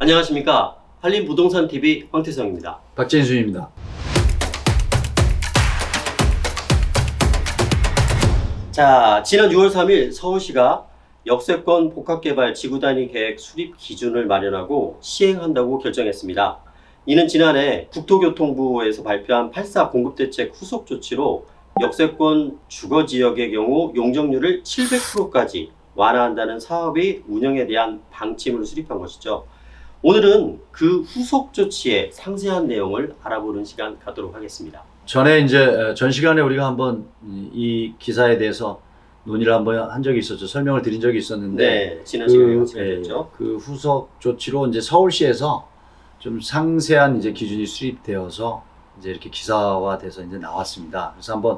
안녕하십니까. 한림부동산TV 황태성입니다. 박진수입니다. 자, 지난 6월 3일 서울시가 역세권 복합개발 지구단위 계획 수립 기준을 마련하고 시행한다고 결정했습니다. 이는 지난해 국토교통부에서 발표한 8.4 공급대책 후속 조치로 역세권 주거지역의 경우 용적률을 700%까지 완화한다는 사업의 운영에 대한 방침을 수립한 것이죠. 오늘은 그 후속 조치의 상세한 내용을 알아보는 시간 갖도록 하겠습니다. 전에 이제 전 시간에 우리가 한번 이 기사에 대해서 논의를 한번 한 적이 있었죠. 설명을 드린 적이 있었는데, 네, 지난 시간에 같이 했죠. 그 후속 조치로 이제 서울시에서 좀 상세한 이제 기준이 수립되어서 이제 이렇게 기사화돼서 이제 나왔습니다. 그래서 한번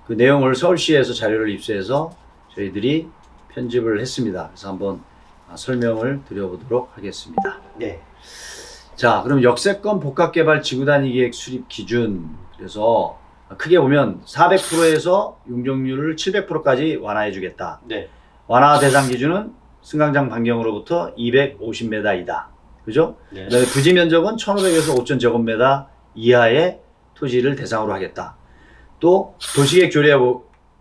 그 내용을 서울시에서 자료를 입수해서 저희들이 편집을 했습니다. 그래서 한번 설명을 드려보도록 하겠습니다. 네. 자, 그럼 역세권 복합개발 지구단위 계획 수립 기준. 그래서 크게 보면 400%에서 용적률을 700%까지 완화해 주겠다. 네. 완화 대상 기준은 승강장 반경으로부터 250m이다. 그죠? 네. 그다음에 부지 면적은 1,500에서 5,000제곱미터 이하의 토지를 대상으로 하겠다. 또 도시계획 조례에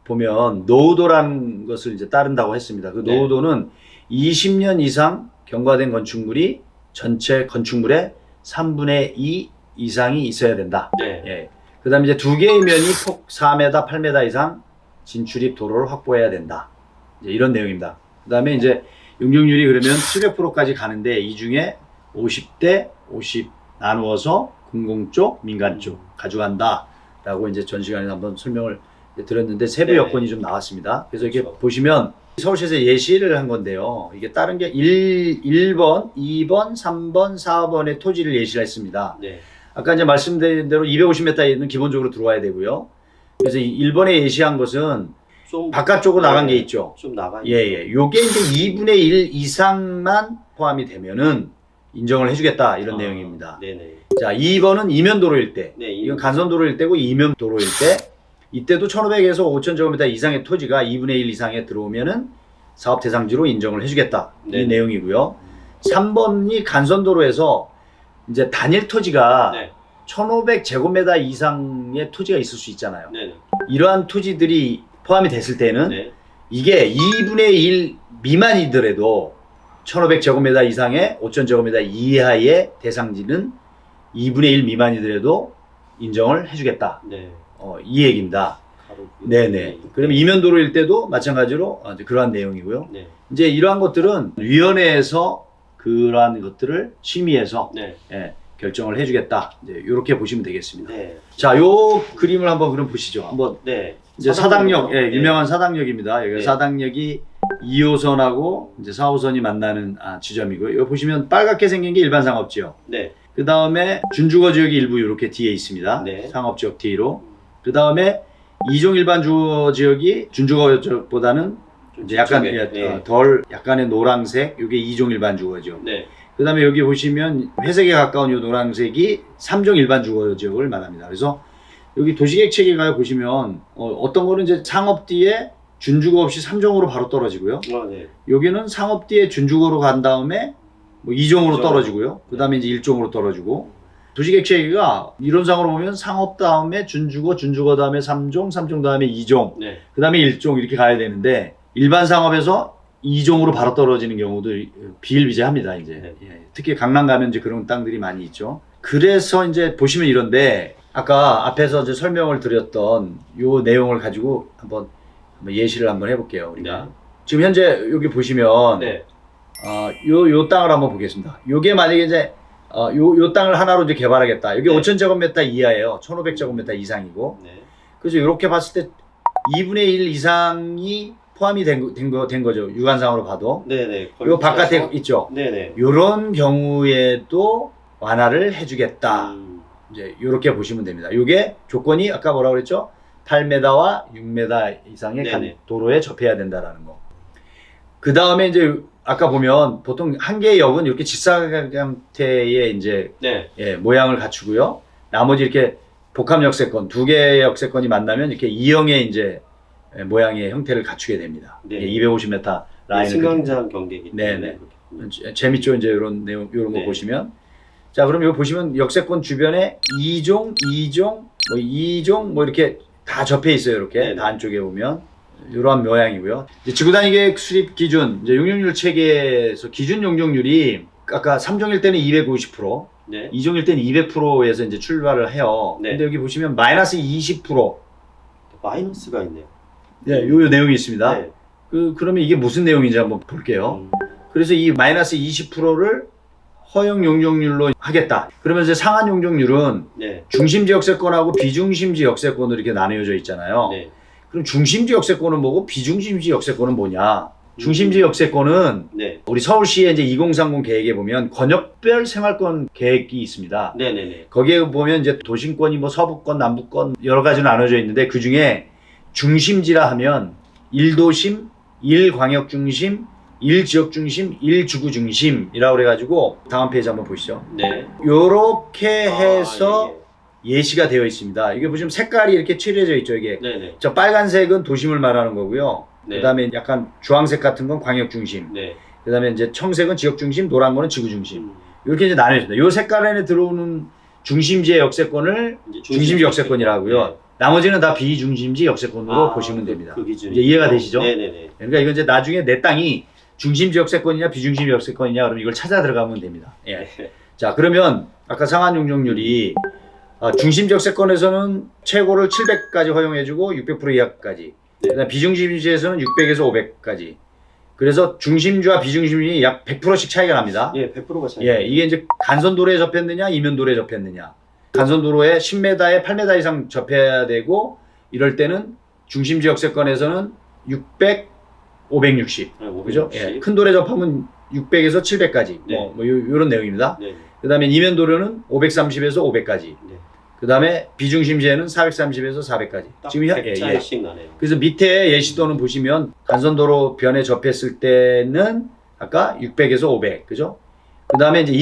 보면 노후도라는 것을 이제 따른다고 했습니다. 그 네. 노후도는 20년 이상 경과된 건축물이 전체 건축물의 3분의 2 이상이 있어야 된다. 네. 예. 그 다음에 이제 두 개의 면이 폭 4m, 8m 이상 진출입 도로를 확보해야 된다. 이제 이런 내용입니다. 그 다음에 이제 용적률이 그러면 700%까지 가는데 이 중에 50대 50 나누어서 공공 쪽, 민간 쪽 가져간다. 라고 이제 전 시간에 한번 설명을 드렸는데 세부 네. 여건이 좀 나왔습니다. 그래서 이렇게 그렇죠. 보시면 서울시에서 예시를 한 건데요. 이게 다른 게 1번, 2번, 3번, 4번의 토지를 예시를 했습니다. 네. 아까 이제 말씀드린 대로 250m는 기본적으로 들어와야 되고요. 그래서 1번에 예시한 것은 좀 바깥쪽으로 나간 게 있죠. 좀 나가. 예. 요게 이제 2분의 1 이상만 포함이 되면은 인정을 해주겠다. 이런 내용입니다. 네네. 자, 2번은 이면도로일 때. 네. 이건 간선도로일 때고 이면도로일 때. 이때도 1,500에서 5,000제곱미터 이상의 토지가 2분의 1 이상에 들어오면은 사업 대상지로 인정을 해주겠다. 네. 이 내용이고요. 3번이 간선도로에서 이제 단일 토지가 네. 1,500제곱미터 이상의 토지가 있을 수 있잖아요. 네네. 이러한 토지들이 포함이 됐을 때는 네. 이게 2분의 1 미만이더라도 1,500제곱미터 이상의 5,000제곱미터 이하의 대상지는 2분의 1 미만이더라도 인정을 해주겠다. 네. 이 얘기입니다. 네네. 그러면 이면도로일 때도 마찬가지로 이제 그러한 내용이고요. 네. 이제 이러한 것들은 위원회에서 그러한 것들을 심의해서 네. 결정을 해주겠다. 이제 이렇게 보시면 되겠습니다. 네. 자, 요 그림을 한번 그럼 보시죠. 한번 네. 이제 사당역, 네. 유명한 사당역입니다. 여기 네. 사당역이 2호선하고 이제 4호선이 만나는 지점이고요. 여기 보시면 빨갛게 생긴 게 일반 상업지역. 네. 그 다음에 준주거 지역이 일부 이렇게 뒤에 있습니다. 네. 상업지역 뒤로. 그 다음에 이종 일반 주거 지역이 준주거 지역보다는 이제 약간 네. 덜 약간의 노란색, 이게 이종 일반 주거 지역. 네. 그 다음에 여기 보시면 회색에 가까운 이 노란색이 3종 일반 주거 지역을 말합니다. 그래서 여기 도시계획 체계가 보시면 어떤 거는 이제 상업 뒤에 준주거 없이 3종으로 바로 떨어지고요. 네. 여기는 상업 뒤에 준주거로 간 다음에 뭐 2종으로 이종. 떨어지고요. 그 다음에 이제 1종으로 떨어지고. 도시계획 체계가 이론상으로 보면 상업 다음에 준주거, 준주거 다음에 3종, 3종 다음에 2종, 네. 그 다음에 1종 이렇게 가야 되는데 일반 상업에서 2종으로 바로 떨어지는 경우도 비일비재합니다. 이제 네. 특히 강남 가면 이제 그런 땅들이 많이 있죠. 그래서 이제 보시면 이런데 아까 앞에서 이제 설명을 드렸던 요 내용을 가지고 한번 예시를 한번 해볼게요. 우리가 네. 지금 현재 여기 보시면 네. 요 땅을 한번 보겠습니다. 요게 만약에 이제 요 땅을 하나로 이제 개발하겠다. 여기 네. 5,000제곱미터 이하예요. 1,500제곱미터 이상이고. 네. 그래서 이렇게 봤을 때 2분의 1 이상이 포함이 된 거죠. 육안상으로 봐도. 네네. 요 바깥에 있죠. 네네. 요런 경우에도 완화를 해주겠다. 이제 요렇게 보시면 됩니다. 요게 조건이 아까 뭐라고 그랬죠? 8m와 6m 이상의 네네. 도로에 접해야 된다라는 거. 그 다음에 이제 아까 보면 보통 한 개의 역은 이렇게 직사각형태의 이제 네. 모양을 갖추고요. 나머지 이렇게 복합 역세권 두 개의 역세권이 만나면 이렇게 E형의 이제 모양의 형태를 갖추게 됩니다. 네. 250m 라인을 승강장 경계기. 네네. 재밌죠. 이제 이런 내용, 이런 거 네. 보시면. 자, 그럼 이거 보시면 역세권 주변에 2종, 2종, 뭐 2종, 뭐 이렇게 다 접해 있어요. 이렇게 네네. 다 안쪽에 보면. 이러한 모양이고요. 이제 지구단위 계획 수립 기준, 이제 용적률 체계에서 기준 용적률이 아까 3종일 때는 250%, 네. 2종일 때는 200%에서 이제 출발을 해요. 네. 근데 여기 보시면 마이너스 20%. 마이너스가 있네요. 네, 요 내용이 있습니다. 네. 그러면 이게 무슨 내용인지 한번 볼게요. 그래서 이 마이너스 20%를 허용 용적률로 하겠다. 그러면 이제 상한 용적률은 네. 중심지 역세권하고 비중심지 역세권으로 이렇게 나뉘어져 있잖아요. 네. 그럼 중심지 역세권은 뭐고 비중심지 역세권은 뭐냐? 중심지 역세권은 네. 우리 서울시의 이제 2030 계획에 보면 권역별 생활권 계획이 있습니다. 네네네. 거기에 보면 이제 도심권이 뭐 서부권, 남부권 여러 가지로 나눠져 있는데 그 중에 중심지라 하면 1도심, 1광역중심, 1지역중심, 1주구중심이라고 그래가지고 다음 페이지 한번 보시죠. 네. 요렇게 해서 예, 예시가 되어 있습니다. 이게 보시면 색깔이 이렇게 칠해져 있죠. 이게 예. 네네. 저 빨간색은 도심을 말하는 거고요. 네. 그다음에 약간 주황색 같은 건 광역중심. 네. 그다음에 이제 청색은 지역중심, 노란 거는 지구중심. 음, 이렇게 이제 나눠집니다. 요 색깔 안에 들어오는 중심지의 역세권을 이제 중심지 역세권이라고요. 네. 나머지는 다 비중심지 역세권으로 보시면 됩니다. 그 기준. 이제 이해가 되시죠? 네네네. 그러니까 이건 이제 나중에 내 땅이 중심지 역세권이냐 비중심지 역세권이냐 그러면 이걸 찾아 들어가면 됩니다. 예. 네. 자, 그러면 아까 상한 용적률이 중심지 역세권에서는 최고를 700까지 허용해주고 600% 이하까지. 네. 그다음 비중심지에서는 600에서 500까지. 그래서 중심지와 비중심지 약 100%씩 차이가 납니다. 예, 100%가 차이. 예, 이게 이제 간선도로에 접했느냐, 이면도로에 접했느냐. 간선도로에 10m에 8m 이상 접해야 되고, 이럴 때는 중심지 역세권에서는 600, 560. 네, 560. 그죠? 예, 큰 도로에 접하면 600에서 700까지. 네. 요런 내용입니다. 네. 그 다음에 이면도로는 530에서 500까지. 네. 그 다음에 비중심지에는 430에서 400까지. 지금 100 차이씩 나네요. 그래서 밑에 예시도는 보시면 간선도로 변에 접했을 때는 아까 600에서 500, 그죠? 그 다음에 이제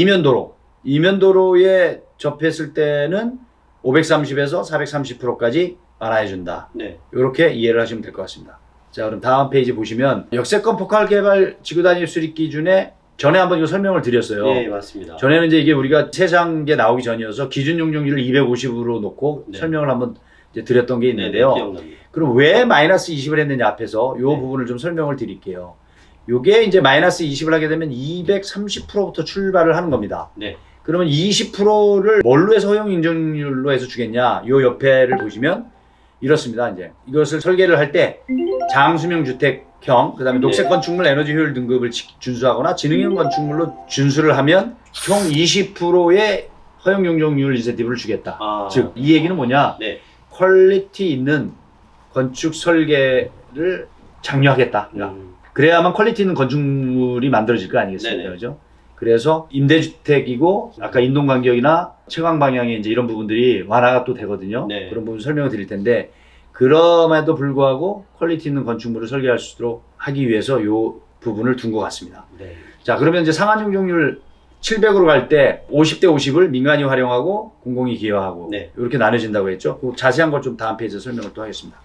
이면도로에 접했을 때는 530에서 430%까지 완화해준다. 네. 이렇게 이해를 하시면 될 것 같습니다. 자, 그럼 다음 페이지 보시면 역세권 포괄개발 지구단위 수립 기준에 전에 한번 이거 설명을 드렸어요. 네, 맞습니다. 전에는 이제 이게 우리가 세상에 나오기 전이어서 기준 용적률을 250으로 놓고 네. 설명을 한번 이제 드렸던 게 네, 있는데요. 기억납니다. 그럼 왜 마이너스 20을 했느냐 앞에서 요 네. 부분을 좀 설명을 드릴게요. 요게 이제 마이너스 20을 하게 되면 230%부터 출발을 하는 겁니다. 네. 그러면 20%를 뭘로 해서 허용 인정률로 해서 주겠냐? 요 옆에를 보시면 이렇습니다. 이제 이것을 설계를 할 때 장수명 주택형, 그다음에 녹색 네. 건축물 에너지 효율 등급을 준수하거나 지능형 건축물로 준수를 하면 총 20%의 허용 용적률 인센티브를 주겠다. 아, 즉 이 얘기는 뭐냐? 네. 퀄리티 있는 건축 설계를 장려하겠다. 음, 그래야만 퀄리티 있는 건축물이 만들어질 거 아니겠습니까? 네네. 그죠? 그래서 임대주택이고 아까 인동간격이나 채광 방향의 이제 이런 부분들이 완화가 또 되거든요. 네. 그런 부분 설명을 드릴 텐데 그럼에도 불구하고 퀄리티 있는 건축물을 설계할 수 있도록 하기 위해서 이 부분을 둔 것 같습니다. 네. 자, 그러면 이제 상한 용적률 700으로 갈 때 50대 50을 민간이 활용하고 공공이 기여하고 네. 이렇게 나눠진다고 했죠. 그 자세한 걸 좀 다음 페이지에서 설명을 또 하겠습니다.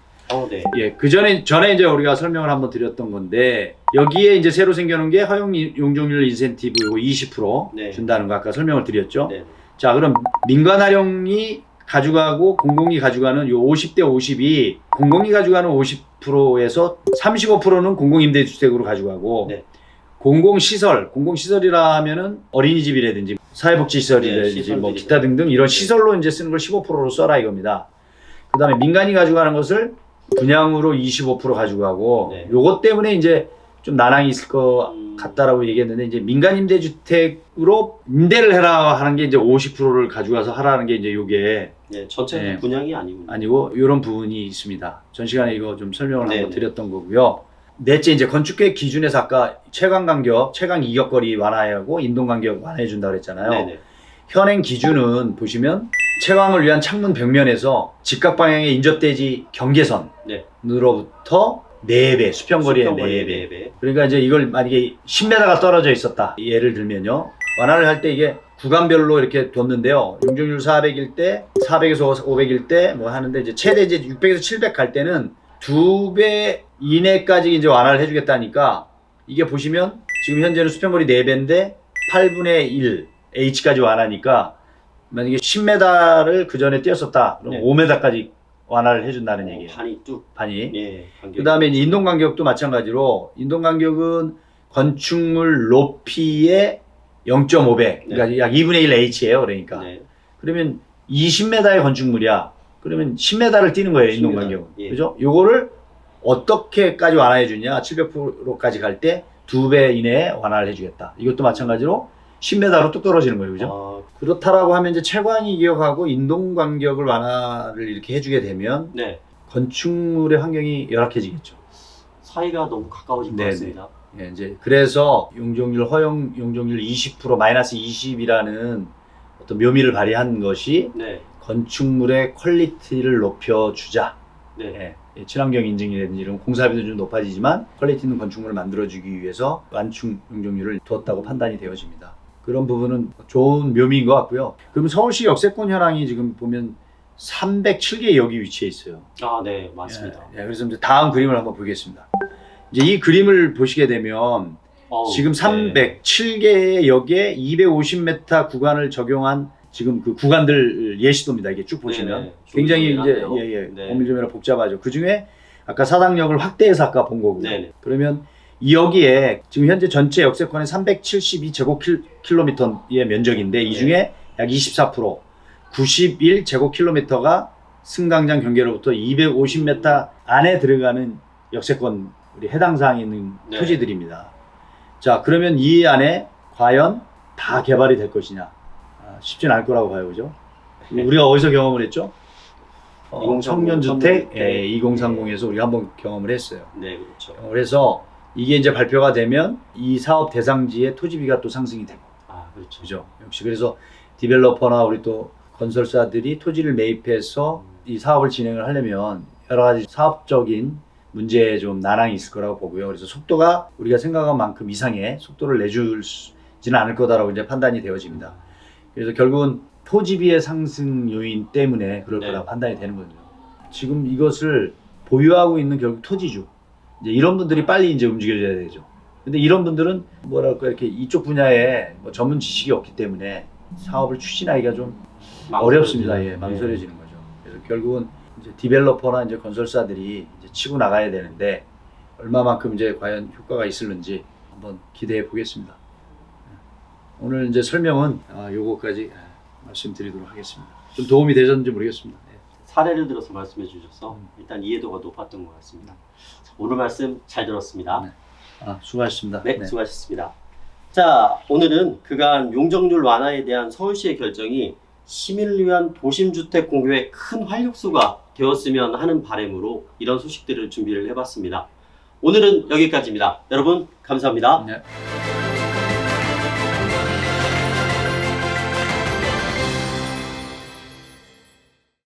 네. 예, 전에 이제 우리가 설명을 한번 드렸던 건데 여기에 이제 새로 생겨난 게 허용 용적률 인센티브 요거 20% 네. 준다는 거 아까 설명을 드렸죠. 네. 자, 그럼 민간 활용이 가져가고 공공이 가져가는 요 50대 50이 공공이 가져가는 50%에서 35%는 공공임대주택으로 가져가고 네. 공공시설이라 하면은 어린이집이라든지 사회복지시설이라든지 네, 뭐 시설들이 기타 등등 이런 시설로 이제 쓰는 걸 15%로 써라 이겁니다. 그 다음에 민간이 가져가는 것을 분양으로 25% 가져가고 네. 요것 때문에 이제 좀 난항이 있을 것 같다라고 얘기했는데 이제 민간 임대주택으로 임대를 해라 하는 게 이제 50%를 가져가서 하라는 게 이제 요게 네, 전체 네. 분양이 아니군요. 아니고 이런 부분이 있습니다. 전 시간에 이거 좀 설명을 네, 한번 네. 드렸던 거고요. 넷째 이제 건축계획 기준에서 아까 채광 간격, 채광 이격거리 완화하고 인동 간격 완화해 준다 그랬잖아요. 네네. 현행 기준은 보시면 채광을 위한 창문 벽면에서 직각 방향의 인접대지 경계선으로부터 4배, 수평거리의 4배. 4배. 그러니까 이제 이걸 만약에 10m가 떨어져 있었다. 예를 들면요. 완화를 할 때 이게 구간별로 이렇게 뒀는데요. 용적률 400일 때, 400에서 500일 때 뭐 하는데 이제 최대 이제 600에서 700 갈 때는 2배 이내까지 이제 완화를 해주겠다니까 이게 보시면 지금 현재는 수평거리 4배인데 8분의 1 H까지 완하니까 만약에 10m를 그 전에 뛰었었다. 그럼 네. 5m까지 완화를 해준다는 얘기예요. 반이 뚝. 반이. 예. 간격이. 그 다음에 인동 간격도 마찬가지로 인동 간격은 건축물 높이의 0.5배. 그러니까 약 2분의 1 H예요. 그러니까. 네. 그러면 20m의 건축물이야. 그러면 10m를 뛰는 거예요. 인동 10m. 간격은. 예. 그죠? 요거를 어떻게까지 완화해 주냐? 700%까지 갈 때 2배 이내에 완화를 해주겠다. 이것도 마찬가지로 10m로 뚝 떨어지는 거예요. 그죠? 그렇다라고 하면 이제 채광이 기억하고 인동 간격을 완화를 이렇게 해주게 되면 네. 건축물의 환경이 열악해지겠죠. 사이가 너무 가까워질 것 네네. 같습니다. 예, 이제 그래서 용적률 허용 용적률 20% 마이너스 20이라는 어떤 묘미를 발휘한 것이 네. 건축물의 퀄리티를 높여주자. 네. 예, 친환경 인증이라든지 이런 공사비도 좀 높아지지만 퀄리티 있는 건축물을 만들어주기 위해서 완충 용적률을 두었다고 판단이 되어집니다. 그런 부분은 좋은 묘미인 것 같고요. 그럼 서울시 역세권 현황이 지금 보면 307개 역이 위치해 있어요. 아, 네, 맞습니다. 예, 그래서 이제 다음 그림을 한번 보겠습니다. 이제 이 그림을 보시게 되면 지금 네. 307개의 역에 250m 구간을 적용한 지금 그 구간들 예시도입니다. 이게 쭉 보시면 네네. 굉장히 이제 조밀조밀하네요. 예예 네. 고밀조밀하고 복잡하죠. 그 중에 아까 사당역을 확대해서 아까 본 거고요. 네네. 그러면 이 여기에 지금 현재 전체 역세권의 372제곱킬로미터의 면적인데 이 중에 약 24% 91제곱킬로미터가 승강장 경계로부터 250m 안에 들어가는 역세권 우리 해당 사항에 있는 네. 토지들입니다. 자, 그러면 이 안에 과연 다 개발이 될 것이냐? 쉽지는 않을 거라고 봐요, 그죠? 우리가 어디서 경험을 했죠? 2030, 청년주택 청년주택. 2030에서 우리가 한번 경험을 했어요. 네, 그렇죠. 그래서 이게 이제 발표가 되면 이 사업 대상지의 토지비가 또 상승이 되고, 아, 그렇죠. 그죠? 역시 그래서 디벨로퍼나 우리 또 건설사들이 토지를 매입해서 이 사업을 진행을 하려면 여러 가지 사업적인 문제에 좀 난항이 있을 거라고 보고요. 그래서 속도가 우리가 생각한 만큼 이상의 속도를 내주지는 않을 거다라고 이제 판단이 되어집니다. 그래서 결국은 토지비의 상승 요인 때문에 그럴 네. 거라고 판단이 되는 거죠. 지금 이것을 보유하고 있는 결국 토지주, 이제 이런 분들이 빨리 이제 움직여줘야 되죠. 근데 이런 분들은 뭐랄까 이렇게 이쪽 분야에 뭐 전문 지식이 없기 때문에 사업을 추진하기가 좀 어렵습니다. 예, 망설여지는 거죠. 그래서 결국은 이제 디벨로퍼나 이제 건설사들이 이제 치고 나가야 되는데 얼마만큼 이제 과연 효과가 있을는지 한번 기대해 보겠습니다. 오늘 이제 설명은 요거까지 말씀드리도록 하겠습니다. 좀 도움이 되셨는지 모르겠습니다. 네. 사례를 들어서 말씀해 주셔서 일단 이해도가 높았던 것 같습니다. 오늘 말씀 잘 들었습니다. 네. 수고하셨습니다. 네, 수고하셨습니다. 자, 오늘은 그간 용적률 완화에 대한 서울시의 결정이 시민을 위한 도심주택 공유의 큰 활력소가 되었으면 하는 바람으로 이런 소식들을 준비를 해봤습니다. 오늘은 여기까지입니다. 여러분, 감사합니다. 네.